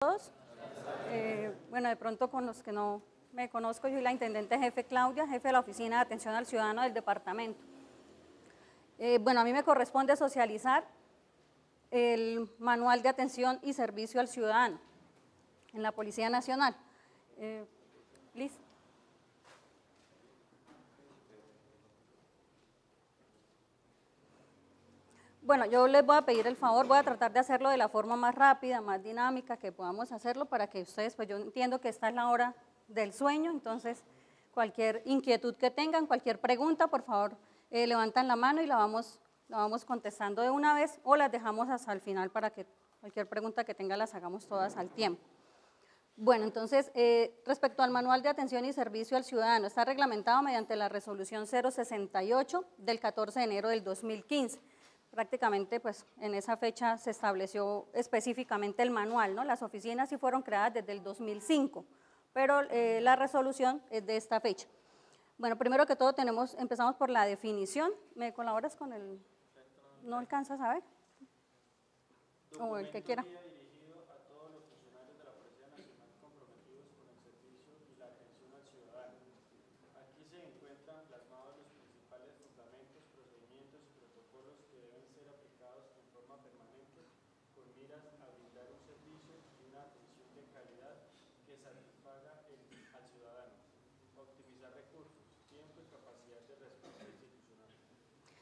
Todos. Bueno, de pronto con los que no me conozco, yo soy la intendente jefe Claudia, jefe de la Oficina de Atención al Ciudadano del departamento. Bueno, a mí me corresponde socializar el manual de atención y servicio al ciudadano en la Policía Nacional. Liz. Bueno, yo les voy a pedir el favor, voy a tratar de hacerlo de la forma más rápida, más dinámica que podamos hacerlo para que ustedes, pues yo entiendo que esta es la hora del sueño, entonces cualquier inquietud que tengan, cualquier pregunta, por favor, levantan la mano y la vamos contestando de una vez o las dejamos hasta el final para que cualquier pregunta que tengan las hagamos todas al tiempo. Bueno, entonces, respecto al Manual de Atención y Servicio al Ciudadano, está reglamentado mediante la Resolución 068 del 14 de enero del 2015. Prácticamente, pues, en esa fecha se estableció específicamente el manual, ¿no? Las oficinas sí fueron creadas desde el 2005, pero la resolución es de esta fecha. Bueno, primero que todo empezamos por la definición. ¿Me colaboras con el? ¿No alcanzas a ver? O el que quiera.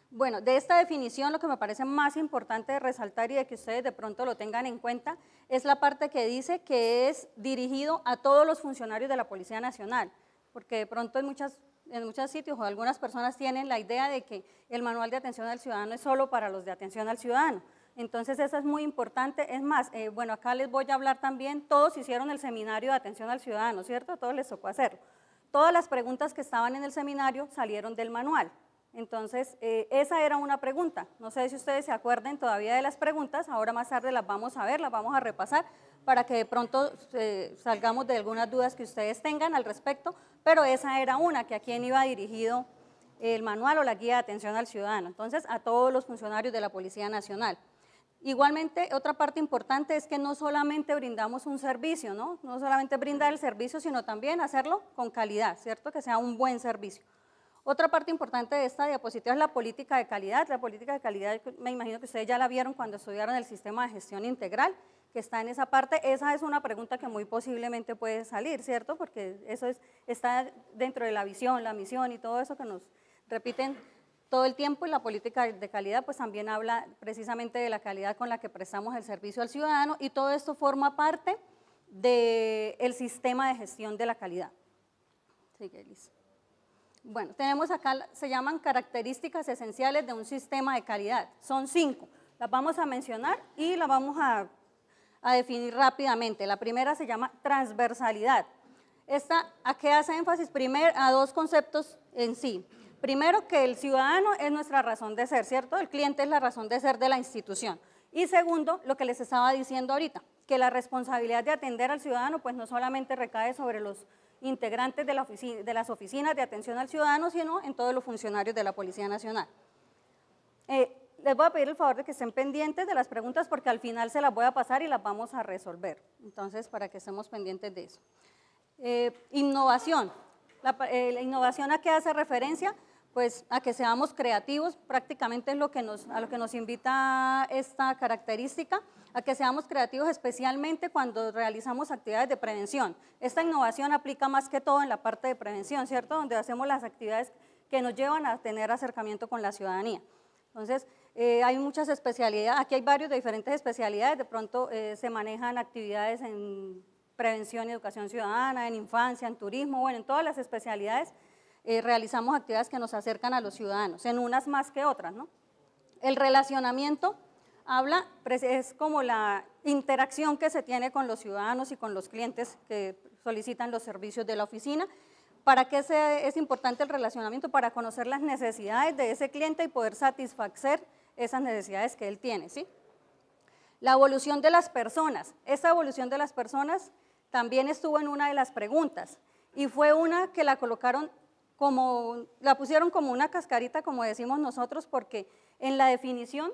Bueno, de esta definición lo que me parece más importante de resaltar y de que ustedes de pronto lo tengan en cuenta es la parte que dice que es dirigido a todos los funcionarios de la Policía Nacional, porque de pronto en muchos sitios o algunas personas tienen la idea de que el manual de atención al ciudadano es solo para los de atención al ciudadano. Entonces eso es muy importante, es más, bueno, acá les voy a hablar también, todos hicieron el seminario de atención al ciudadano, ¿cierto? A todos les tocó hacerlo. Todas las preguntas que estaban en el seminario salieron del manual. Entonces, esa era una pregunta. No sé si ustedes se acuerden todavía de las preguntas, ahora más tarde las vamos a ver, las vamos a repasar para que de pronto salgamos de algunas dudas que ustedes tengan al respecto, pero esa era una, que a quién iba dirigido el manual o la guía de atención al ciudadano. Entonces, a todos los funcionarios de la Policía Nacional. Igualmente, otra parte importante es que no solamente brindamos un servicio, ¿no? No solamente brindar el servicio, sino también hacerlo con calidad, ¿cierto? Que sea un buen servicio. Otra parte importante de esta diapositiva es la política de calidad. La política de calidad, me imagino que ustedes ya la vieron cuando estudiaron el sistema de gestión integral, que está en esa parte. Esa es una pregunta que muy posiblemente puede salir, ¿cierto? Porque eso está dentro de la visión, la misión y todo eso que nos repiten todo el tiempo, y la política de calidad pues también habla precisamente de la calidad con la que prestamos el servicio al ciudadano, y todo esto forma parte del sistema de gestión de la calidad. Sigue, Liz. Bueno, tenemos acá, se llaman características esenciales de un sistema de calidad. Son 5, las vamos a mencionar y las vamos a definir rápidamente. La primera se llama transversalidad. Esta, ¿a qué hace énfasis? Primero, a dos conceptos en sí. Primero, que el ciudadano es nuestra razón de ser, ¿cierto? El cliente es la razón de ser de la institución. Y segundo, lo que les estaba diciendo ahorita, que la responsabilidad de atender al ciudadano pues no solamente recae sobre los integrantes de las oficinas de atención al ciudadano, sino en todos los funcionarios de la Policía Nacional. Les voy a pedir el favor de que estén pendientes de las preguntas porque al final se las voy a pasar y las vamos a resolver. Entonces, para que estemos pendientes de eso. Innovación. La innovación, ¿a qué hace referencia? Pues a que seamos creativos, prácticamente es a lo que nos invita esta característica, a que seamos creativos especialmente cuando realizamos actividades de prevención. Esta innovación aplica más que todo en la parte de prevención, ¿cierto? Donde hacemos las actividades que nos llevan a tener acercamiento con la ciudadanía. Entonces, hay muchas especialidades, aquí hay varios de diferentes especialidades, de pronto se manejan actividades en prevención y educación ciudadana, en infancia, en turismo, bueno, en todas las especialidades realizamos actividades que nos acercan a los ciudadanos, en unas más que otras, ¿no? El relacionamiento es como la interacción que se tiene con los ciudadanos y con los clientes que solicitan los servicios de la oficina. ¿Para qué es importante el relacionamiento? Para conocer las necesidades de ese cliente y poder satisfacer esas necesidades que él tiene, ¿sí? La evolución de las personas. Esta evolución de las personas también estuvo en una de las preguntas y fue una que la pusieron como una cascarita, como decimos nosotros, porque en la definición,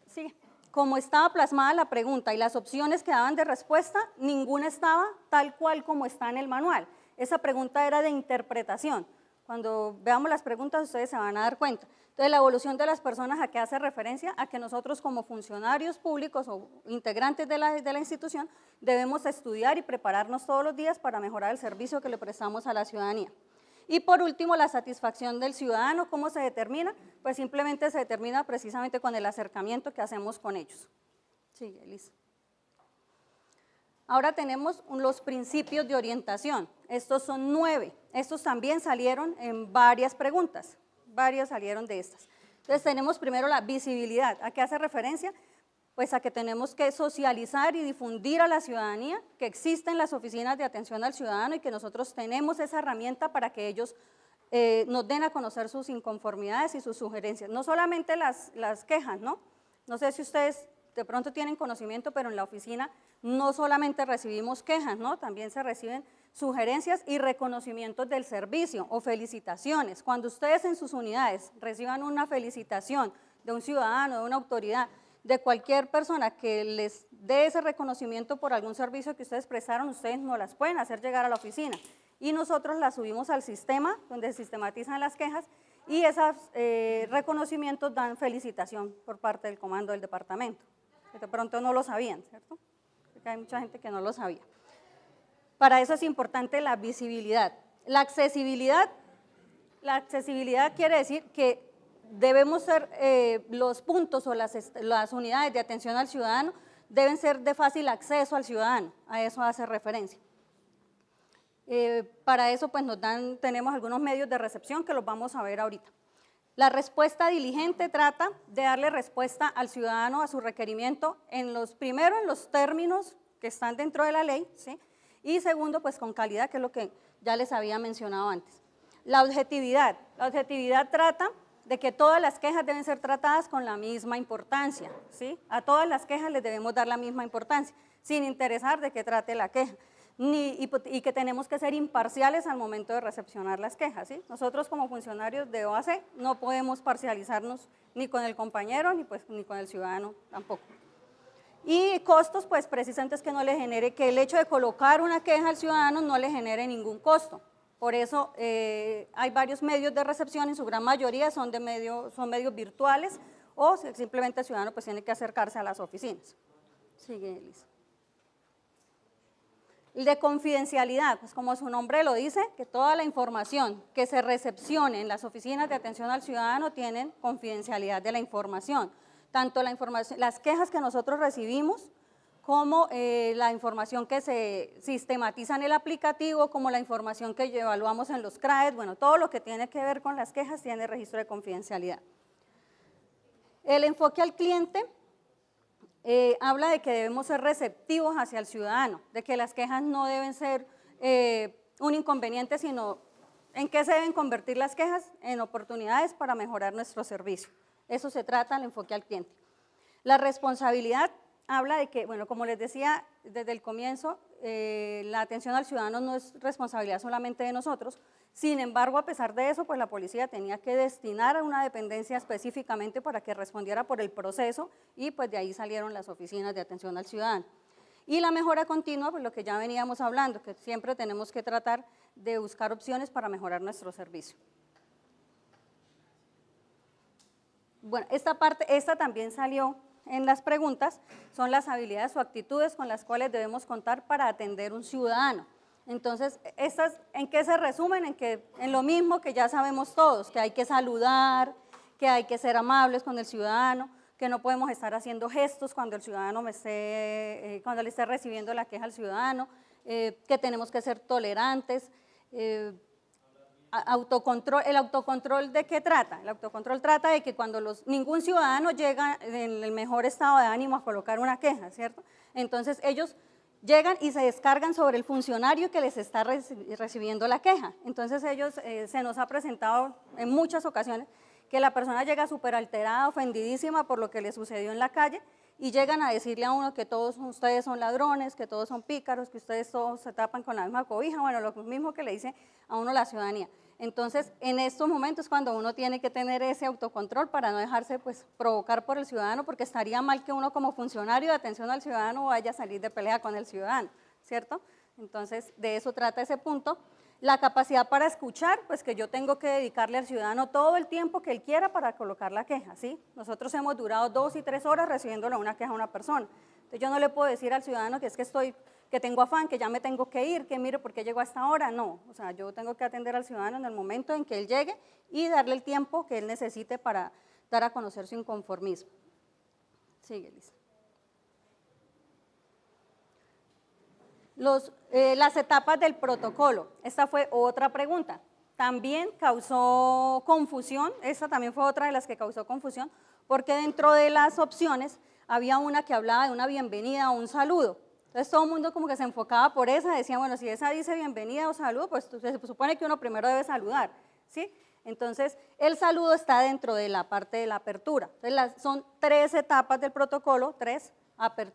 sí, como estaba plasmada la pregunta y las opciones que daban de respuesta, ninguna estaba tal cual como está en el manual. Esa pregunta era de interpretación. Cuando veamos las preguntas ustedes se van a dar cuenta. Entonces, la evolución de las personas, ¿a qué hace referencia? A que nosotros como funcionarios públicos o integrantes de la institución debemos estudiar y prepararnos todos los días para mejorar el servicio que le prestamos a la ciudadanía. Y por último, la satisfacción del ciudadano, ¿cómo se determina? Pues simplemente se determina precisamente con el acercamiento que hacemos con ellos. Sigue, Elisa. Ahora tenemos los principios de orientación. Estos son 9. Estos también salieron en varias preguntas. Varias salieron de estas. Entonces tenemos primero la visibilidad. ¿A qué hace referencia? Pues a que tenemos que socializar y difundir a la ciudadanía que existen las oficinas de atención al ciudadano y que nosotros tenemos esa herramienta para que ellos nos den a conocer sus inconformidades y sus sugerencias. No solamente las quejas, ¿no? No sé si ustedes de pronto tienen conocimiento, pero en la oficina no solamente recibimos quejas, ¿no? También se reciben sugerencias y reconocimientos del servicio o felicitaciones. Cuando ustedes en sus unidades reciban una felicitación de un ciudadano, de una autoridad, de cualquier persona que les dé ese reconocimiento por algún servicio que ustedes prestaron, ustedes nos las pueden hacer llegar a la oficina y nosotros las subimos al sistema donde se sistematizan las quejas y esos reconocimientos dan felicitación por parte del comando del departamento, que de pronto no lo sabían, ¿cierto? Porque hay mucha gente que no lo sabía. Para eso es importante la visibilidad. La accesibilidad quiere decir que debemos ser, los puntos o las unidades de atención al ciudadano deben ser de fácil acceso al ciudadano, a eso hace referencia. Para eso pues tenemos algunos medios de recepción que los vamos a ver ahorita. La respuesta diligente trata de darle respuesta al ciudadano a su requerimiento primero en los términos que están dentro de la ley, ¿sí? Y segundo pues con calidad, que es lo que ya les había mencionado antes. La objetividad trata de que todas las quejas deben ser tratadas con la misma importancia, ¿sí? A todas las quejas les debemos dar la misma importancia, sin interesar de qué trate la queja, y que tenemos que ser imparciales al momento de recepcionar las quejas, ¿sí? Nosotros como funcionarios de OAC no podemos parcializarnos ni con el compañero ni con el ciudadano tampoco. Y costos, pues precisamente es que no le genere, que el hecho de colocar una queja al ciudadano no le genere ningún costo. Por eso hay varios medios de recepción, en su gran mayoría son medios virtuales o simplemente el ciudadano pues tiene que acercarse a las oficinas. Sigue, Elisa. El de confidencialidad, pues como su nombre lo dice, que toda la información que se recepcione en las oficinas de atención al ciudadano tienen confidencialidad de la información. Tanto las quejas que nosotros recibimos, como la información que se sistematiza en el aplicativo, como la información que evaluamos en los CRAES, bueno, todo lo que tiene que ver con las quejas tiene registro de confidencialidad. El enfoque al cliente habla de que debemos ser receptivos hacia el ciudadano, de que las quejas no deben ser un inconveniente, sino en qué se deben convertir las quejas, en oportunidades para mejorar nuestro servicio. Eso se trata el enfoque al cliente. La responsabilidad habla de que, bueno, como les decía desde el comienzo, la atención al ciudadano no es responsabilidad solamente de nosotros, sin embargo, a pesar de eso, pues la policía tenía que destinar a una dependencia específicamente para que respondiera por el proceso y pues de ahí salieron las oficinas de atención al ciudadano. Y la mejora continua, pues lo que ya veníamos hablando, que siempre tenemos que tratar de buscar opciones para mejorar nuestro servicio. Bueno, esta también salió en las preguntas, son las habilidades o actitudes con las cuales debemos contar para atender un ciudadano. Entonces, ¿en qué se resumen? En lo mismo que ya sabemos todos, que hay que saludar, que hay que ser amables con el ciudadano, que no podemos estar haciendo gestos cuando el ciudadano cuando le esté recibiendo la queja al ciudadano, que tenemos que ser tolerantes. ¿El autocontrol de qué trata? El autocontrol trata de que cuando ningún ciudadano llega en el mejor estado de ánimo a colocar una queja, ¿cierto? Entonces ellos llegan y se descargan sobre el funcionario que les está recibiendo la queja. Entonces se nos ha presentado en muchas ocasiones que la persona llega súper alterada, ofendidísima por lo que le sucedió en la calle y llegan a decirle a uno que todos ustedes son ladrones, que todos son pícaros, que ustedes todos se tapan con la misma cobija, bueno, lo mismo que le dice a uno la ciudadanía. Entonces, en estos momentos cuando uno tiene que tener ese autocontrol para no dejarse pues provocar por el ciudadano, porque estaría mal que uno como funcionario de atención al ciudadano vaya a salir de pelea con el ciudadano, ¿cierto? Entonces, de eso trata ese punto. La capacidad para escuchar, pues que yo tengo que dedicarle al ciudadano todo el tiempo que él quiera para colocar la queja, ¿sí? Nosotros hemos durado 2 y 3 horas recibiéndole una queja a una persona. Entonces, yo no le puedo decir al ciudadano que es que tengo afán, que ya me tengo que ir, que mire por qué llegó a esta hora, no. O sea, yo tengo que atender al ciudadano en el momento en que él llegue y darle el tiempo que él necesite para dar a conocer su inconformismo. Sigue, Lisa. Las etapas del protocolo, esta fue otra pregunta. También causó confusión, esta también fue otra de las que causó confusión, porque dentro de las opciones había una que hablaba de una bienvenida o un saludo. Entonces todo el mundo como que se enfocaba por esa, decía, bueno, si esa dice bienvenida o saludo, pues se supone que uno primero debe saludar, ¿sí? Entonces el saludo está dentro de la parte de la apertura. Entonces son 3 etapas del protocolo, 3.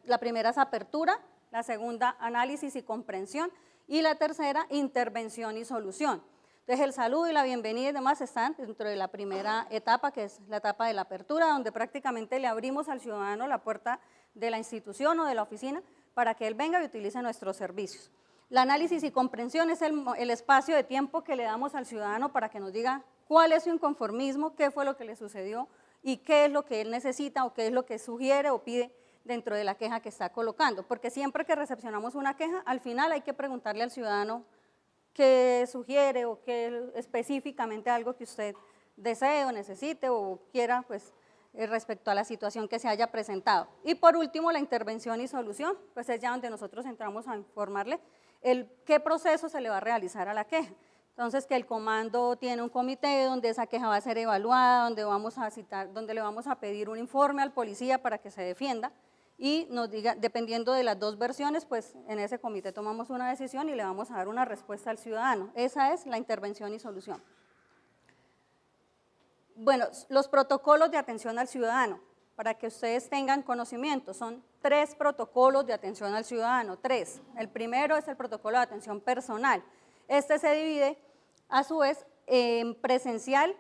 La primera es apertura, la segunda análisis y comprensión, y la tercera intervención y solución. Entonces el saludo y la bienvenida y demás están dentro de la primera etapa, que es la etapa de la apertura, donde prácticamente le abrimos al ciudadano la puerta de la institución o de la oficina para que él venga y utilice nuestros servicios. El análisis y comprensión es el espacio de tiempo que le damos al ciudadano para que nos diga cuál es su inconformismo, qué fue lo que le sucedió y qué es lo que él necesita o qué es lo que sugiere o pide dentro de la queja que está colocando, porque siempre que recepcionamos una queja, al final hay que preguntarle al ciudadano qué sugiere o qué específicamente algo que usted desee o necesite o quiera, pues, respecto a la situación que se haya presentado. Y por último, la intervención y solución, pues es ya donde nosotros entramos a informarle qué proceso se le va a realizar a la queja. Entonces, que el comando tiene un comité donde esa queja va a ser evaluada, donde vamos a citar, donde le vamos a pedir un informe al policía para que se defienda y nos diga, dependiendo de las 2 versiones, pues en ese comité tomamos una decisión y le vamos a dar una respuesta al ciudadano. Esa es la intervención y solución. Bueno, los protocolos de atención al ciudadano, para que ustedes tengan conocimiento, son 3 protocolos de atención al ciudadano, 3. El primero es el protocolo de atención personal. Este se divide, a su vez, en presencial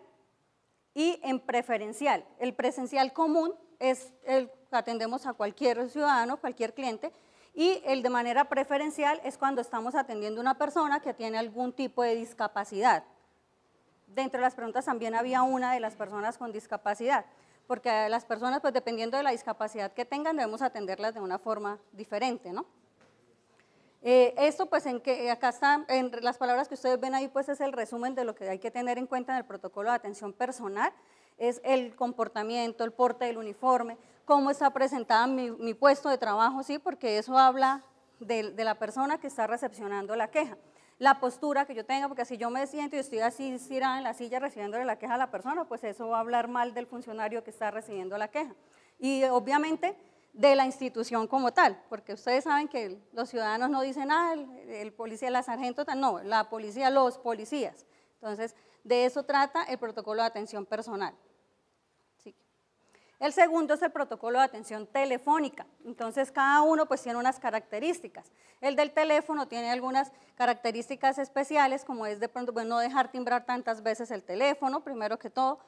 y en preferencial. El presencial común es el que atendemos a cualquier ciudadano, cualquier cliente, y el de manera preferencial es cuando estamos atendiendo a una persona que tiene algún tipo de discapacidad. Dentro de las preguntas también había una de las personas con discapacidad, porque las personas, pues dependiendo de la discapacidad que tengan, debemos atenderlas de una forma diferente, ¿no? Esto, pues, acá están, en las palabras que ustedes ven ahí, pues es el resumen de lo que hay que tener en cuenta en el protocolo de atención personal, es el comportamiento, el porte del uniforme, cómo está presentada mi puesto de trabajo, ¿sí? Porque eso habla de la persona que está recepcionando la queja. La postura que yo tenga, porque si yo me siento y estoy así estirada en la silla recibiéndole la queja a la persona, pues eso va a hablar mal del funcionario que está recibiendo la queja. Y obviamente de la institución como tal, porque ustedes saben que los ciudadanos no dicen, el policía, la sargento, no, la policía, los policías. Entonces, de eso trata el protocolo de atención personal. Sí. El segundo es el protocolo de atención telefónica. Entonces, cada uno pues tiene unas características. El del teléfono tiene algunas características especiales, como es de pronto no dejar timbrar tantas veces el teléfono, primero que todo.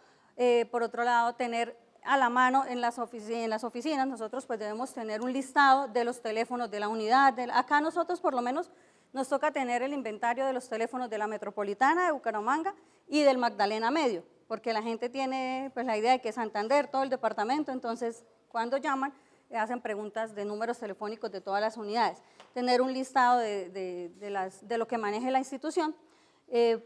Por otro lado, tener a la mano en las oficinas, nosotros pues debemos tener un listado de los teléfonos de la unidad. Acá nosotros por lo menos nos toca tener el inventario de los teléfonos de la Metropolitana de Bucaramanga y del Magdalena Medio, porque la gente tiene pues la idea de que Santander, todo el departamento, entonces cuando llaman hacen preguntas de números telefónicos de todas las unidades. Tener un listado de lo que maneje la institución.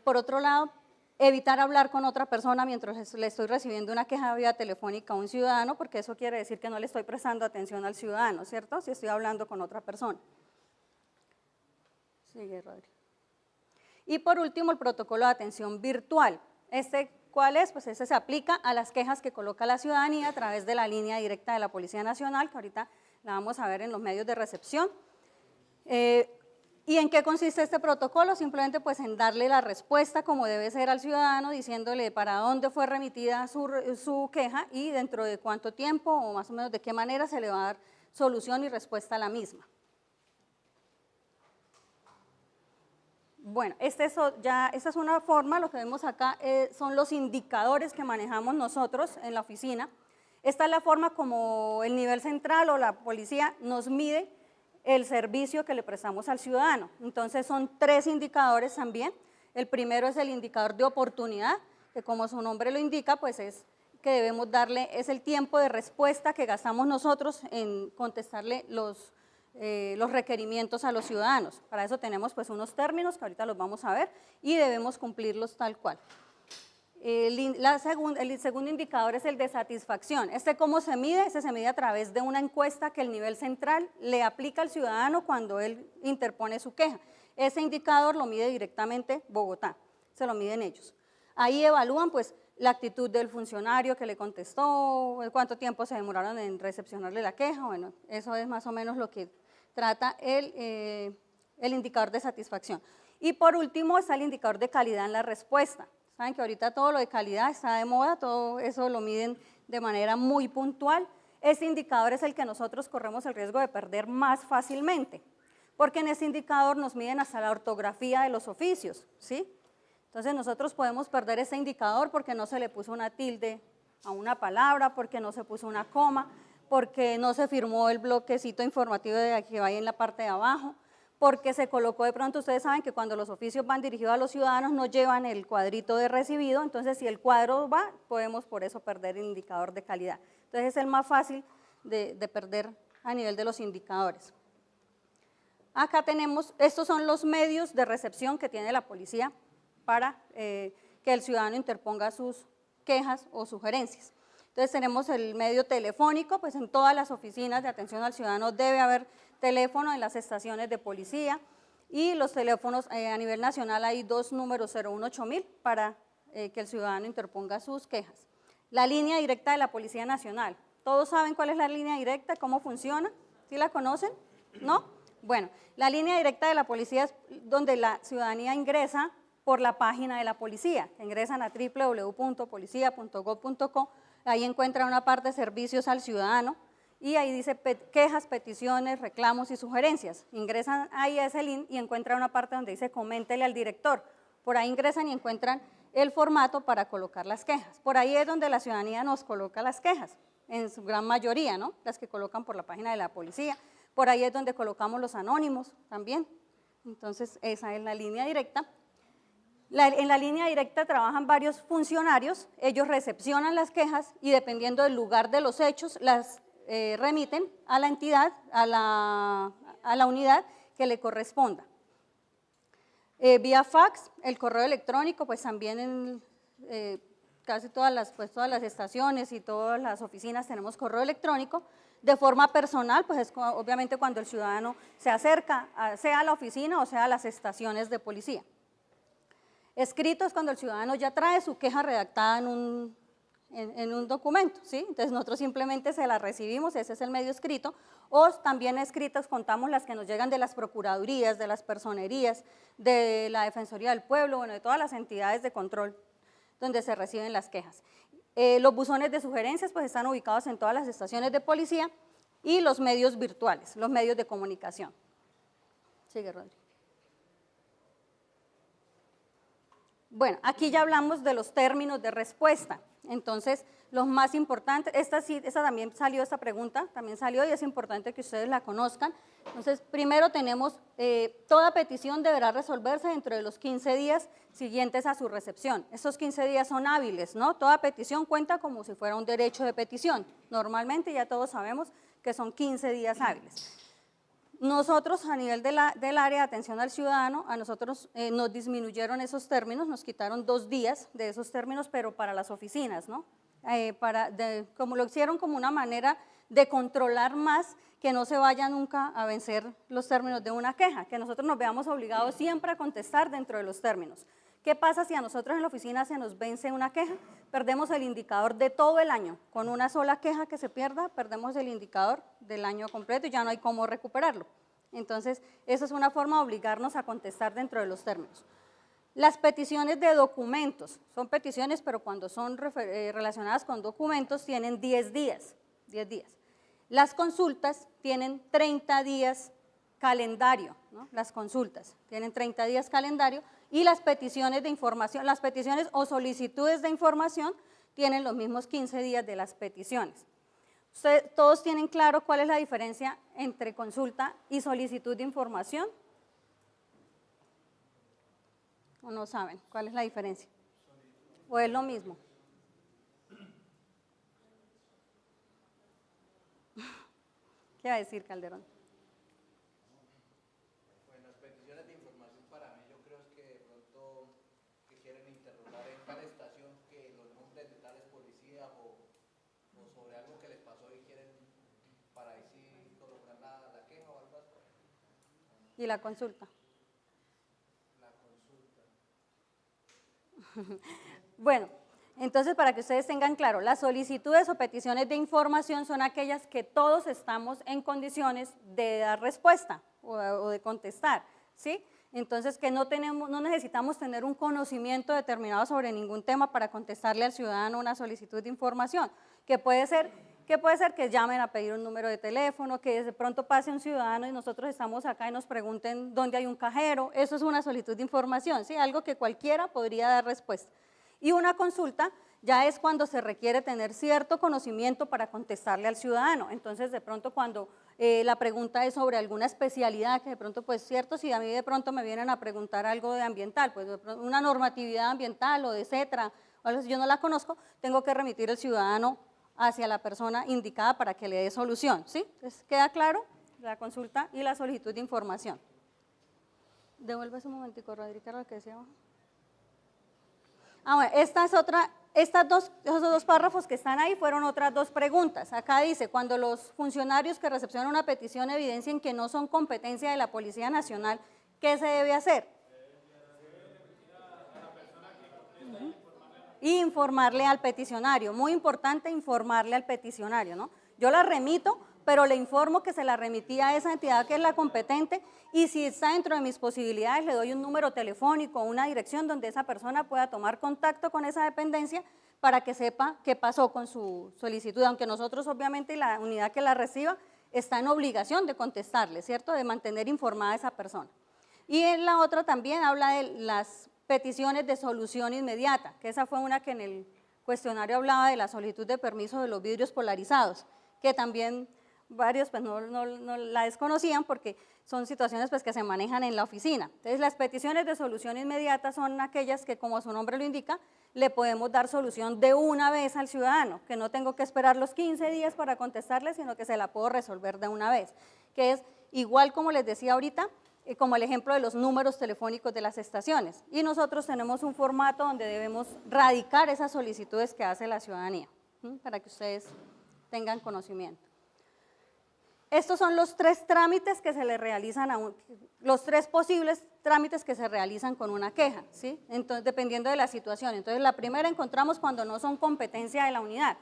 Por otro lado, evitar hablar con otra persona mientras le estoy recibiendo una queja vía telefónica a un ciudadano, porque eso quiere decir que no le estoy prestando atención al ciudadano, ¿cierto? Si estoy hablando con otra persona. Sigue, Rodri. Y por último, el protocolo de atención virtual. ¿Cuál es? Pues ese se aplica a las quejas que coloca la ciudadanía a través de la línea directa de la Policía Nacional, que ahorita la vamos a ver en los medios de recepción. Y en qué consiste este protocolo? Simplemente pues en darle la respuesta como debe ser al ciudadano, diciéndole para dónde fue remitida su queja y dentro de cuánto tiempo o más o menos de qué manera se le va a dar solución y respuesta a la misma. Bueno, esta es una forma, lo que vemos acá son los indicadores que manejamos nosotros en la oficina. Esta es la forma como el nivel central o la policía nos mide el servicio que le prestamos al ciudadano. Entonces son 3 indicadores también. El primero es el indicador de oportunidad, que como su nombre lo indica, pues es que debemos darle, es el tiempo de respuesta que gastamos nosotros en contestarle los requerimientos a los ciudadanos. Para eso tenemos pues unos términos que ahorita los vamos a ver y debemos cumplirlos tal cual. El segundo indicador es el de satisfacción. ¿Cómo se mide? Se mide a través de una encuesta que el nivel central le aplica al ciudadano cuando él interpone su queja. Ese indicador lo mide directamente Bogotá, se lo miden ellos. Ahí evalúan pues la actitud del funcionario que le contestó, cuánto tiempo se demoraron en recepcionarle la queja. Bueno, eso es más o menos lo que trata el indicador de satisfacción. Y por último está el indicador de calidad en la respuesta. Saben que ahorita todo lo de calidad está de moda, todo eso lo miden de manera muy puntual. Este indicador es el que nosotros corremos el riesgo de perder más fácilmente, porque en este indicador nos miden hasta la ortografía de los oficios, ¿sí? Entonces nosotros podemos perder ese indicador porque no se le puso una tilde a una palabra, porque no se puso una coma, porque no se firmó el bloquecito informativo de que va ahí en la parte de abajo, porque se colocó de pronto, ustedes saben que cuando los oficios van dirigidos a los ciudadanos no llevan el cuadrito de recibido, entonces si el cuadro va, podemos por eso perder el indicador de calidad. Entonces es el más fácil de perder a nivel de los indicadores. Acá tenemos, estos son los medios de recepción que tiene la policía para que el ciudadano interponga sus quejas o sugerencias. Entonces tenemos el medio telefónico, pues en todas las oficinas de atención al ciudadano debe haber teléfono en las estaciones de policía y los teléfonos a nivel nacional hay 2 números 018000 para que el ciudadano interponga sus quejas. La línea directa de la Policía Nacional, ¿todos saben cuál es la línea directa? ¿Cómo funciona? ¿Sí la conocen? ¿No? Bueno, la línea directa de la policía es donde la ciudadanía ingresa por la página de la policía, ingresan a www.policia.gov.co, ahí encuentran una parte de servicios al ciudadano y ahí dice quejas, peticiones, reclamos y sugerencias. Ingresan ahí a ese link y encuentran una parte donde dice coméntele al director. Por ahí ingresan y encuentran el formato para colocar las quejas. Por ahí es donde la ciudadanía nos coloca las quejas, en su gran mayoría, ¿no? Las que colocan por la página de la policía. Por ahí es donde colocamos los anónimos también. Entonces, esa es la línea directa. En la línea directa trabajan varios funcionarios, ellos recepcionan las quejas y dependiendo del lugar de los hechos, las remiten a la entidad, a la unidad que le corresponda. Vía fax, el correo electrónico, pues también en casi todas las estaciones y todas las oficinas tenemos correo electrónico. De forma personal, pues es obviamente cuando el ciudadano se acerca, sea a la oficina o sea a las estaciones de policía. Escrito es cuando el ciudadano ya trae su queja redactada en un documento, ¿sí? Entonces nosotros simplemente se la recibimos, ese es el medio escrito, o también escritas contamos las que nos llegan de las procuradurías, de las personerías, de la Defensoría del Pueblo, bueno, de todas las entidades de control donde se reciben las quejas. Los buzones de sugerencias pues están ubicados en todas las estaciones de policía y los medios virtuales, los medios de comunicación. Sigue, Rodri. Bueno, aquí ya hablamos de los términos de respuesta. Entonces, los más importantes, esta también salió, esta pregunta también salió y es importante que ustedes la conozcan. Entonces, primero tenemos, toda petición deberá resolverse dentro de los 15 días siguientes a su recepción. Estos 15 días son hábiles, ¿no? Toda petición cuenta como si fuera un derecho de petición. Normalmente ya todos sabemos que son 15 días hábiles. Nosotros a nivel del área de atención al ciudadano, a nosotros nos disminuyeron esos términos, nos quitaron 2 días de esos términos, pero para las oficinas, ¿no? Como lo hicieron como una manera de controlar más que no se vaya nunca a vencer los términos de una queja, que nosotros nos veamos obligados siempre a contestar dentro de los términos. ¿Qué pasa si a nosotros en la oficina se nos vence una queja? Perdemos el indicador de todo el año. Con una sola queja que se pierda, perdemos el indicador del año completo y ya no hay cómo recuperarlo. Entonces, eso es una forma de obligarnos a contestar dentro de los términos. Las peticiones de documentos, son peticiones, pero cuando son relacionadas con documentos tienen 10 días, 10 días. Las consultas tienen 30 días calendario, ¿no? Las consultas tienen 30 días calendario y las peticiones de información, las peticiones o solicitudes de información tienen los mismos 15 días de las peticiones. ¿Ustedes todos tienen claro cuál es la diferencia entre consulta y solicitud de información? ¿O no saben cuál es la diferencia? ¿O es lo mismo? ¿Qué va a decir Calderón? Bueno, las peticiones de información para mí, yo creo que de pronto que quieren interrogar en tal estación que los nombres de tales policías o sobre algo que les pasó y quieren para ahí sí colocar la queja o algo así. ¿Y la consulta? Bueno, entonces para que ustedes tengan claro, las solicitudes o peticiones de información son aquellas que todos estamos en condiciones de dar respuesta o de contestar, ¿sí? Entonces que no necesitamos tener un conocimiento determinado sobre ningún tema para contestarle al ciudadano una solicitud de información, que puede ser que llamen a pedir un número de teléfono, que de pronto pase un ciudadano y nosotros estamos acá y nos pregunten dónde hay un cajero, eso es una solicitud de información, ¿sí? Algo que cualquiera podría dar respuesta. Y una consulta ya es cuando se requiere tener cierto conocimiento para contestarle al ciudadano, entonces de pronto cuando la pregunta es sobre alguna especialidad, que de pronto pues cierto, si a mí de pronto me vienen a preguntar algo de ambiental, pues de pronto, una normatividad ambiental o de CETRA, o algo así, yo no la conozco, tengo que remitir al ciudadano hacia la persona indicada para que le dé solución, ¿sí? Entonces, ¿queda claro? La consulta y la solicitud de información. Devuélvese un momentico, Rodríguez, lo que decía abajo. Bueno, esos dos párrafos que están ahí fueron otras dos preguntas. Acá dice, cuando los funcionarios que recepcionan una petición evidencien que no son competencia de la Policía Nacional, ¿qué se debe hacer? Y informarle al peticionario, muy importante informarle al peticionario, ¿no? Yo la remito, pero le informo que se la remití a esa entidad que es la competente y si está dentro de mis posibilidades le doy un número telefónico, una dirección donde esa persona pueda tomar contacto con esa dependencia para que sepa qué pasó con su solicitud, aunque nosotros obviamente la unidad que la reciba está en obligación de contestarle, ¿cierto? De mantener informada a esa persona. Y en la otra también habla de las peticiones de solución inmediata, que esa fue una que en el cuestionario hablaba de la solicitud de permiso de los vidrios polarizados, que también varios pues no la desconocían porque son situaciones pues que se manejan en la oficina. Entonces las peticiones de solución inmediata son aquellas que, como su nombre lo indica, le podemos dar solución de una vez al ciudadano, que no tengo que esperar los 15 días para contestarle, sino que se la puedo resolver de una vez, que es igual como les decía ahorita, como el ejemplo de los números telefónicos de las estaciones. Y nosotros tenemos un formato donde debemos radicar esas solicitudes que hace la ciudadanía, para que ustedes tengan conocimiento. Estos son los tres trámites que se le realizan los tres posibles trámites que se realizan con una queja, ¿sí? Entonces, dependiendo de la situación. Entonces, la primera encontramos cuando no son competencia de la unidad.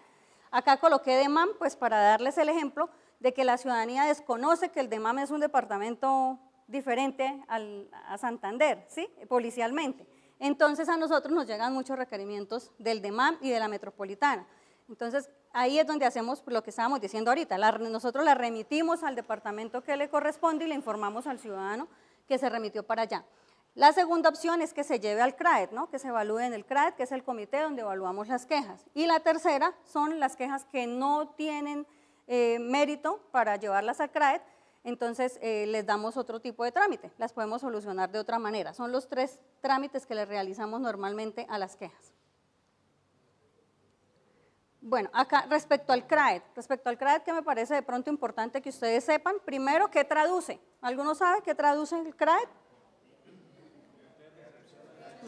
Acá coloqué DEMAM, pues para darles el ejemplo de que la ciudadanía desconoce que el DEMAM es un departamento diferente a Santander, ¿sí? Policialmente. Entonces, a nosotros nos llegan muchos requerimientos del DEMAM y de la metropolitana. Entonces, ahí es donde hacemos lo que estábamos diciendo ahorita, nosotros la remitimos al departamento que le corresponde y le informamos al ciudadano que se remitió para allá. La segunda opción es que se lleve al CRAED, ¿no? Que se evalúe en el CRAED, que es el comité donde evaluamos las quejas. Y la tercera son las quejas que no tienen mérito para llevarlas al CRAED, entonces les damos otro tipo de trámite, las podemos solucionar de otra manera. Son los tres trámites que le realizamos normalmente a las quejas. Bueno, acá respecto al CRAED, que me parece de pronto importante que ustedes sepan, primero, ¿qué traduce? ¿Alguno sabe qué traduce el CRAED?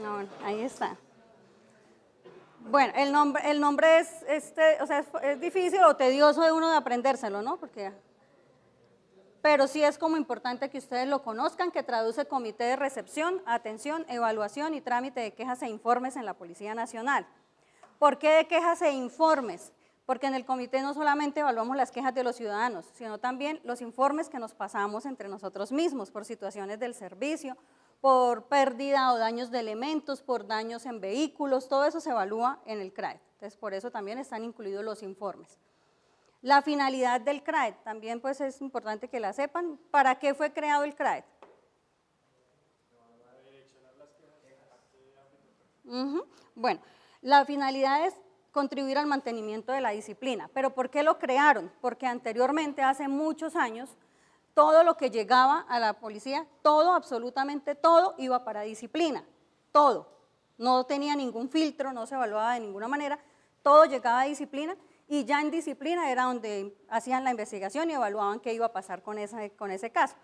No, bueno, ahí está. Bueno, el nombre es, es difícil o tedioso de uno de aprendérselo, ¿no? Pero sí es como importante que ustedes lo conozcan, que traduce Comité de Recepción, Atención, Evaluación y Trámite de Quejas e Informes en la Policía Nacional. ¿Por qué de quejas e informes? porque en el comité no solamente evaluamos las quejas de los ciudadanos, sino también los informes que nos pasamos entre nosotros mismos por situaciones del servicio, por pérdida o daños de elementos, por daños en vehículos, todo eso se evalúa en el CRAED. Entonces, por eso también están incluidos los informes. La finalidad del CRAED, también pues es importante que la sepan. ¿Para qué fue creado el CRAED? Bueno, la finalidad es contribuir al mantenimiento de la disciplina. ¿Pero por qué lo crearon? Porque anteriormente, hace muchos años, todo lo que llegaba a la policía, todo, absolutamente todo, iba para disciplina, todo. No tenía ningún filtro, no se evaluaba de ninguna manera, todo llegaba a disciplina y ya en disciplina era donde hacían la investigación y evaluaban qué iba a pasar con ese caso.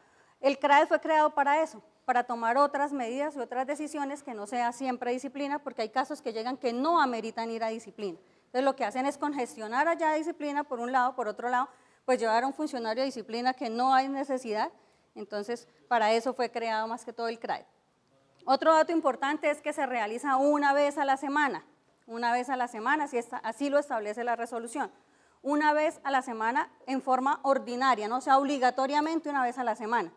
El CRAED fue creado para eso, para tomar otras medidas y otras decisiones que no sea siempre disciplina, porque hay casos que llegan que no ameritan ir a disciplina. Entonces lo que hacen es congestionar allá disciplina por un lado, por otro lado, pues llevar a un funcionario de disciplina que no hay necesidad, entonces para eso fue creado más que todo el CRAED. Otro dato importante es que se realiza una vez a la semana, así lo establece la resolución, una vez a la semana en forma ordinaria, no, o sea, obligatoriamente una vez a la semana.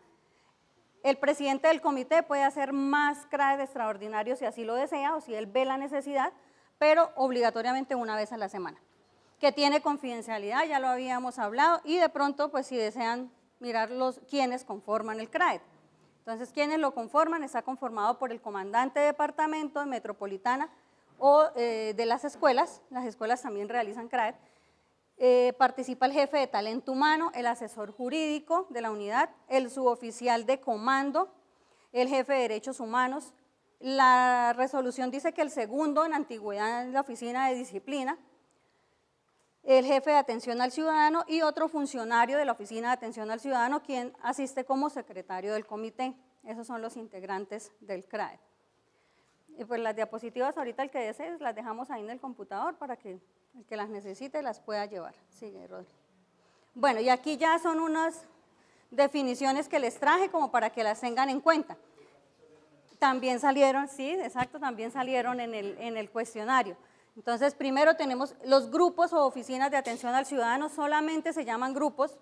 El presidente del comité puede hacer más CRAED extraordinarios si así lo desea o si él ve la necesidad, pero obligatoriamente una vez a la semana. Que tiene confidencialidad, ya lo habíamos hablado, y de pronto, pues si desean mirar quiénes conforman el CRAED. Entonces, ¿quiénes lo conforman? Está conformado por el comandante de departamento, de metropolitana o de las escuelas también realizan CRAED. Participa el jefe de talento humano, el asesor jurídico de la unidad, el suboficial de comando, el jefe de derechos humanos. La resolución dice que el segundo en antigüedad en la oficina de disciplina, el jefe de atención al ciudadano y otro funcionario de la oficina de atención al ciudadano, quien asiste como secretario del comité. Esos son los integrantes del CRAED. Y pues las diapositivas ahorita el que desee las dejamos ahí en el computador para que el que las necesite las pueda llevar. Sigue, Rodri. Bueno, y aquí ya son unas definiciones que les traje como para que las tengan en cuenta. También salieron, sí, exacto, también salieron en el cuestionario. Entonces, primero tenemos los grupos o oficinas de atención al ciudadano, solamente se llaman grupos,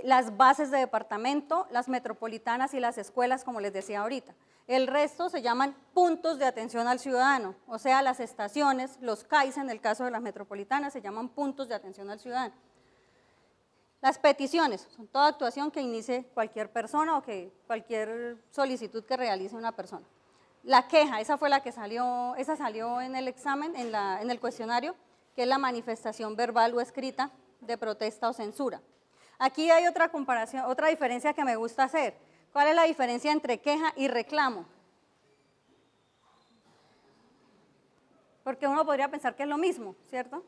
las bases de departamento, las metropolitanas y las escuelas, como les decía ahorita. El resto se llaman puntos de atención al ciudadano, o sea, las estaciones, los CAIs en el caso de las metropolitanas se llaman puntos de atención al ciudadano. Las peticiones son toda actuación que inicie cualquier persona o que cualquier solicitud que realice una persona. La queja, esa fue la que salió, esa salió en el examen, en el cuestionario, que es la manifestación verbal o escrita de protesta o censura. Aquí hay otra comparación, otra diferencia que me gusta hacer. ¿Cuál es la diferencia entre queja y reclamo? Porque uno podría pensar que es lo mismo, ¿cierto?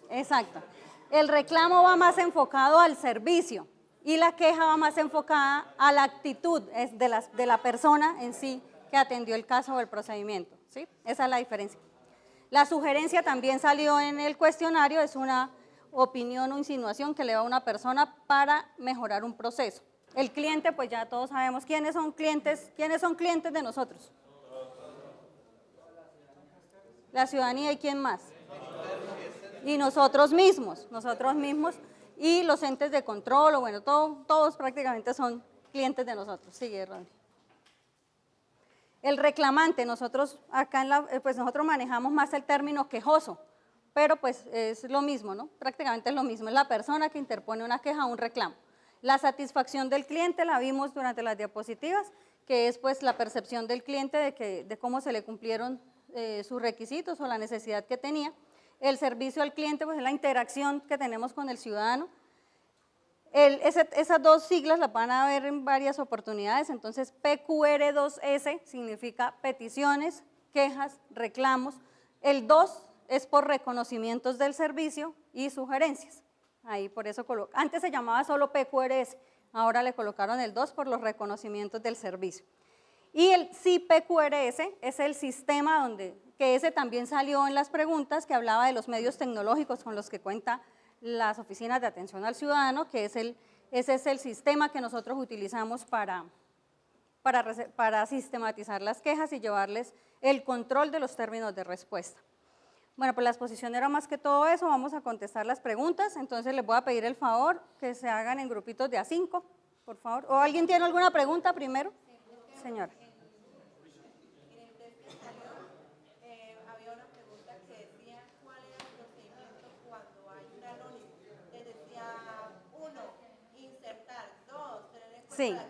Exacto. El reclamo va más enfocado al servicio y la queja va más enfocada a la actitud de la persona en sí que atendió el caso o el procedimiento, ¿sí? Esa es la diferencia. La sugerencia también salió en el cuestionario, es una opinión o insinuación que le da a una persona para mejorar un proceso. El cliente, pues ya todos sabemos quiénes son clientes de nosotros. La ciudadanía y quién más. Y nosotros mismos y los entes de control, o bueno, todos prácticamente son clientes de nosotros. Sigue, Rodri. El reclamante, nosotros acá pues nosotros manejamos más el término quejoso, pero pues es lo mismo, ¿no? Prácticamente es lo mismo, es la persona que interpone una queja o un reclamo. La satisfacción del cliente la vimos durante las diapositivas, que es pues la percepción del cliente de cómo se le cumplieron sus requisitos o la necesidad que tenía. El servicio al cliente, pues es la interacción que tenemos con el ciudadano. Esas dos siglas las van a ver en varias oportunidades, entonces PQR2S significa peticiones, quejas, reclamos. El 2 es por reconocimientos del servicio y sugerencias. Ahí por eso antes se llamaba solo PQRS, ahora le colocaron el 2 por los reconocimientos del servicio. Y el CIPQRS es el sistema que ese también salió en las preguntas, que hablaba de los medios tecnológicos con los que cuenta las oficinas de atención al ciudadano, que ese es el sistema que nosotros utilizamos para sistematizar las quejas y llevarles el control de los términos de respuesta. Bueno, pues la exposición era más que todo eso, vamos a contestar las preguntas, entonces les voy a pedir el favor que se hagan en grupitos de A5, por favor. ¿O alguien tiene alguna pregunta primero? Señora. Había una pregunta que decía, ¿cuál era el procedimiento cuando hay un anónimo? Les decía, 1, insertar, 2, tener en cuenta Sí. la